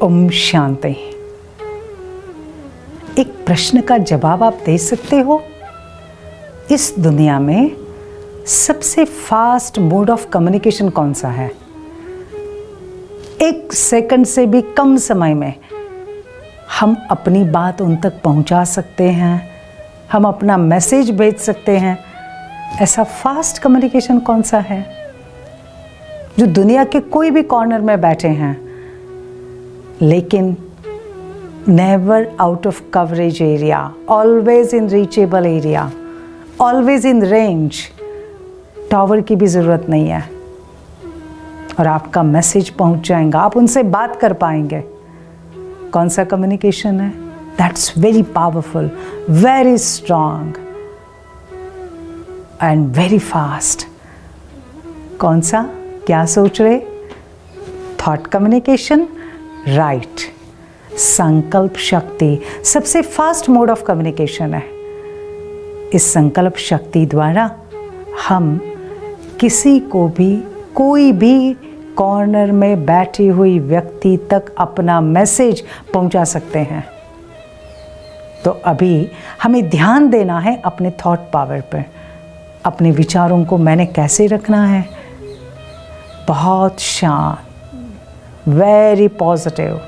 ओम शांति। एक प्रश्न का जवाब आप दे सकते हो? इस दुनिया में सबसे फास्ट मोड ऑफ कम्युनिकेशन कौन सा है? 1 सेकंड से भी कम समय में हम अपनी बात उन तक पहुंचा सकते हैं, हम अपना मैसेज भेज सकते हैं। ऐसा फास्ट कम्युनिकेशन कौन सा है? जो दुनिया के कोई भी कॉर्नर में बैठे हैं, लेकिन never out of coverage area, always in reachable area, always in range. Tower की भी ज़रूरत नहीं है और आपका मैसेज पहुंच जाएगा, आप उनसे बात कर पाएंगे। कौन सा कम्युनिकेशन है? That's very powerful, very strong and very fast. कौन सा? क्या सोच रहे? Thought communication, right. संकल्प शक्ति सबसे फास्ट मोड ऑफ कम्युनिकेशन है। इस संकल्प शक्ति द्वारा हम किसी को भी, कोई भी कॉर्नर में बैठी हुई व्यक्ति तक अपना मैसेज पहुंचा सकते हैं। तो अभी हमें ध्यान देना है अपने थॉट पावर पर। अपने विचारों को मैंने कैसे रखना है? बहुत शांत, वेरी पॉजिटिव।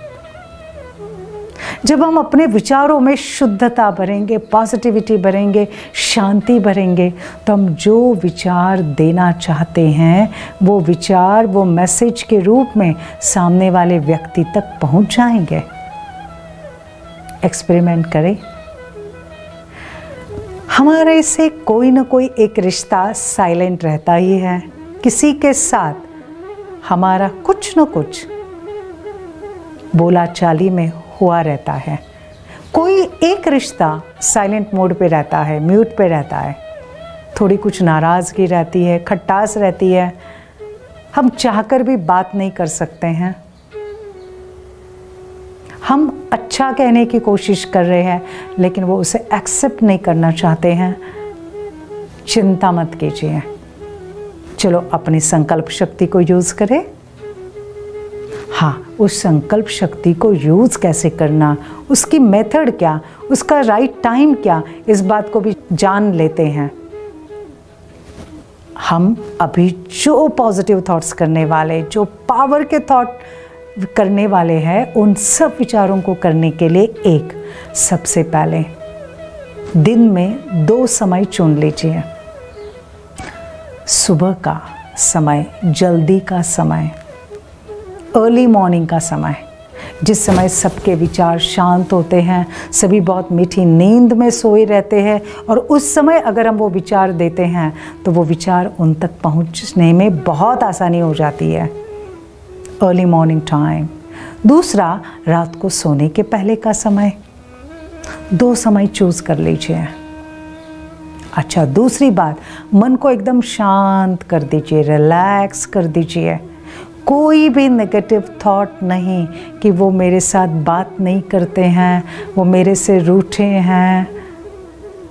जब हम अपने विचारों में शुद्धता भरेंगे, पॉजिटिविटी भरेंगे, शांति भरेंगे, तो हम जो विचार देना चाहते हैं वो विचार, वो मैसेज के रूप में सामने वाले व्यक्ति तक पहुंच जाएंगे। एक्सपेरिमेंट करें। हमारे से कोई ना कोई एक रिश्ता साइलेंट रहता ही है। किसी के साथ हमारा कुछ न कुछ बोलाचाली में हुआ रहता है। कोई एक रिश्ता साइलेंट मोड पे रहता है, म्यूट पे रहता है। थोड़ी कुछ नाराज़गी रहती है, खटास रहती है, हम चाहकर भी बात नहीं कर सकते हैं। हम अच्छा कहने की कोशिश कर रहे हैं, लेकिन वो उसे एक्सेप्ट नहीं करना चाहते हैं। चिंता मत कीजिए, चलो अपनी संकल्प शक्ति को यूज़ करें। हाँ, उस संकल्प शक्ति को यूज़ कैसे करना, उसकी मेथड क्या, उसका राइट टाइम क्या, इस बात को भी जान लेते हैं। हम अभी जो पॉजिटिव थॉट्स करने वाले, जो पावर के थॉट करने वाले हैं, उन सब विचारों को करने के लिए सबसे पहले दिन में 2 समय चुन लीजिए। सुबह का समय, जल्दी का समय, अर्ली मॉर्निंग का समय, जिस समय सबके विचार शांत होते हैं, सभी बहुत मीठी नींद में सोए रहते हैं, और उस समय अगर हम वो विचार देते हैं तो वो विचार उन तक पहुंचने में बहुत आसानी हो जाती है। Early morning time. दूसरा, रात को सोने के पहले का समय। 2 समय चूज़ कर लीजिए। अच्छा, दूसरी बात, मन को एकदम शांत कर दीजिए, रिलैक्स कर दीजिए। कोई भी नेगेटिव थॉट नहीं कि वो मेरे साथ बात नहीं करते हैं, वो मेरे से रूठे हैं,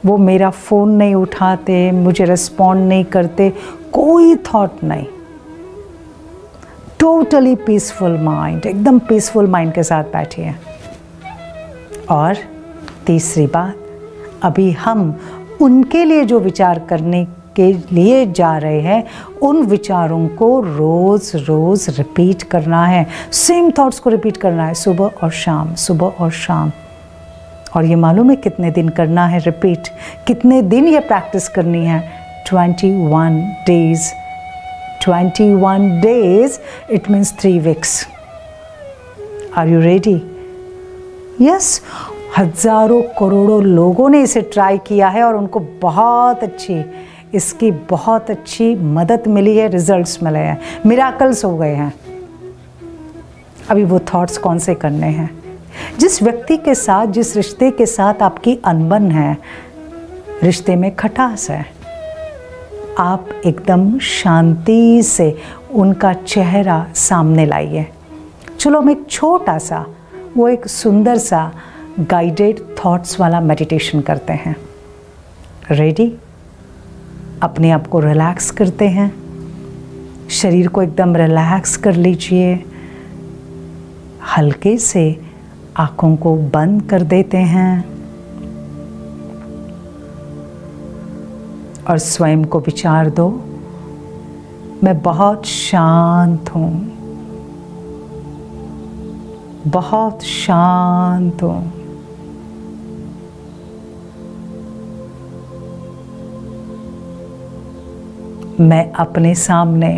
वो मेरा फ़ोन नहीं उठाते, मुझे रिस्पॉन्ड नहीं करते। कोई थॉट नहीं। टोटली पीसफुल माइंड, एकदम पीसफुल माइंड के साथ बैठिए। और तीसरी बात, अभी हम उनके लिए जो विचार करने के लिए जा रहे हैं, उन विचारों को रोज़ रोज़ रिपीट करना है। सेम थॉट्स को रिपीट करना है, सुबह और शाम, सुबह और शाम। और ये मालूम है कितने दिन करना है रिपीट? कितने दिन ये प्रैक्टिस करनी है? 21 days. 21 days, it means 3 weeks. Are you ready? Yes. हजारों करोड़ों लोगों ने इसे ट्राई किया है और उनको इसकी बहुत अच्छी मदद मिली है, रिजल्ट्स मिले हैं, मिराकल्स हो गए हैं। अभी वो थॉट्स कौन से करने हैं? जिस व्यक्ति के साथ, जिस रिश्ते के साथ आपकी अनबन है, रिश्ते में खटास है, आप एकदम शांति से उनका चेहरा सामने लाइए। चलो हम एक छोटा सा, वो एक सुंदर सा गाइडेड थॉट्स वाला मेडिटेशन करते हैं। रेडी? अपने आप को रिलैक्स करते हैं, शरीर को एकदम रिलैक्स कर लीजिए। हल्के से आँखों को बंद कर देते हैं और स्वयं को विचार दो, मैं बहुत शांत हूँ, बहुत शांत हूँ। मैं अपने सामने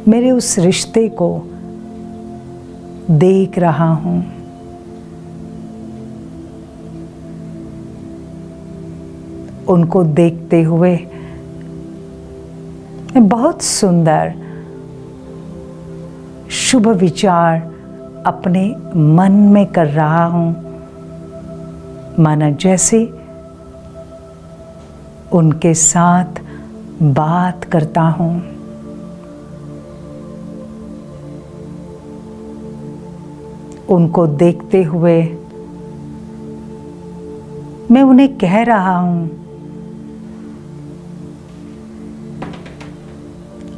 मेरे उस रिश्ते को देख रहा हूँ। उनको देखते हुए मैं बहुत सुंदर शुभ विचार अपने मन में कर रहा हूँ, माना जैसे उनके साथ बात करता हूँ। उनको देखते हुए मैं उन्हें कह रहा हूँ,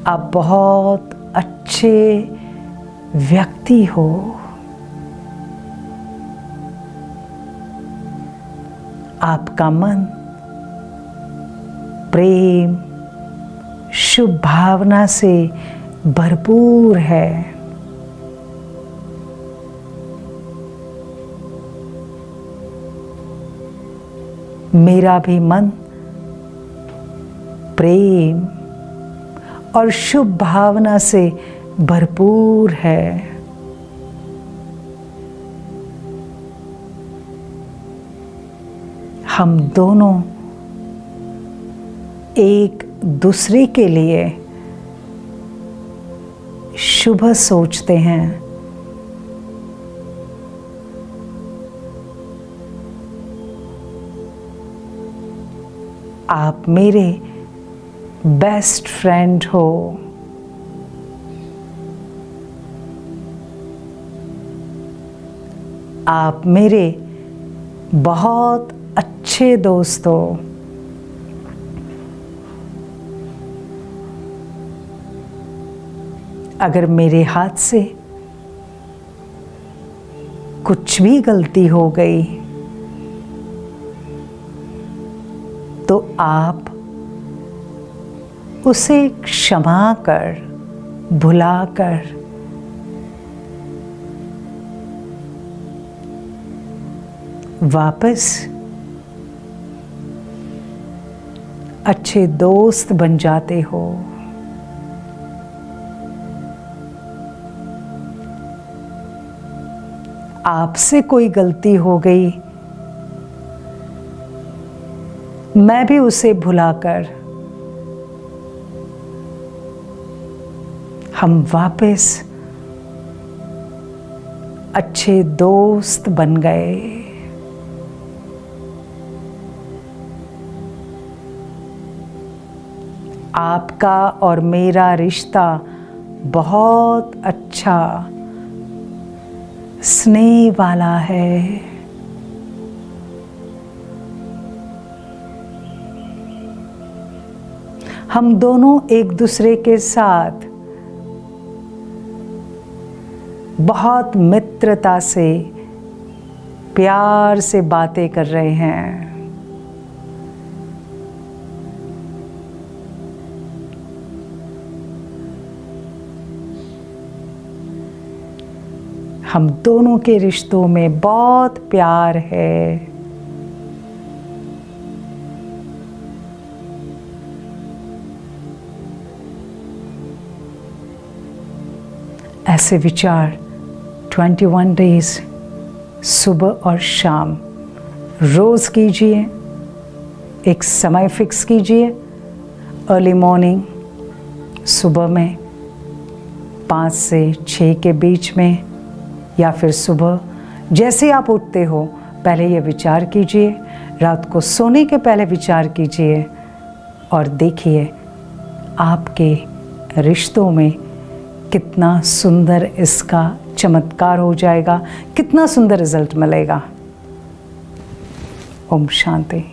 आप बहुत अच्छे व्यक्ति हो। आपका मन प्रेम, शुभ भावना से भरपूर है। मेरा भी मन प्रेम और शुभ भावना से भरपूर है। हम दोनों एक दूसरे के लिए शुभ सोचते हैं। आप मेरे बेस्ट फ्रेंड हो। आप मेरे बहुत अच्छे दोस्त हो। अगर मेरे हाथ से कुछ भी गलती हो गई तो आप उसे क्षमा कर, भुलाकर वापस अच्छे दोस्त बन जाते हो। आपसे कोई गलती हो गई, मैं भी उसे भुलाकर हम वापस अच्छे दोस्त बन गए। आपका और मेरा रिश्ता बहुत अच्छा, स्नेह वाला है। हम दोनों एक दूसरे के साथ बहुत मित्रता से, प्यार से बातें कर रहे हैं। हम दोनों के रिश्तों में बहुत प्यार है। ऐसे विचार 21 डेज सुबह और शाम रोज़ कीजिए। एक समय फिक्स कीजिए, अर्ली मॉर्निंग, सुबह में 5 से 6 के बीच में, या फिर सुबह जैसे आप उठते हो पहले ये विचार कीजिए। रात को सोने के पहले विचार कीजिए और देखिए आपके रिश्तों में कितना सुंदर इसका चमत्कार हो जाएगा, कितना सुंदर रिजल्ट मिलेगा। ओम शांति।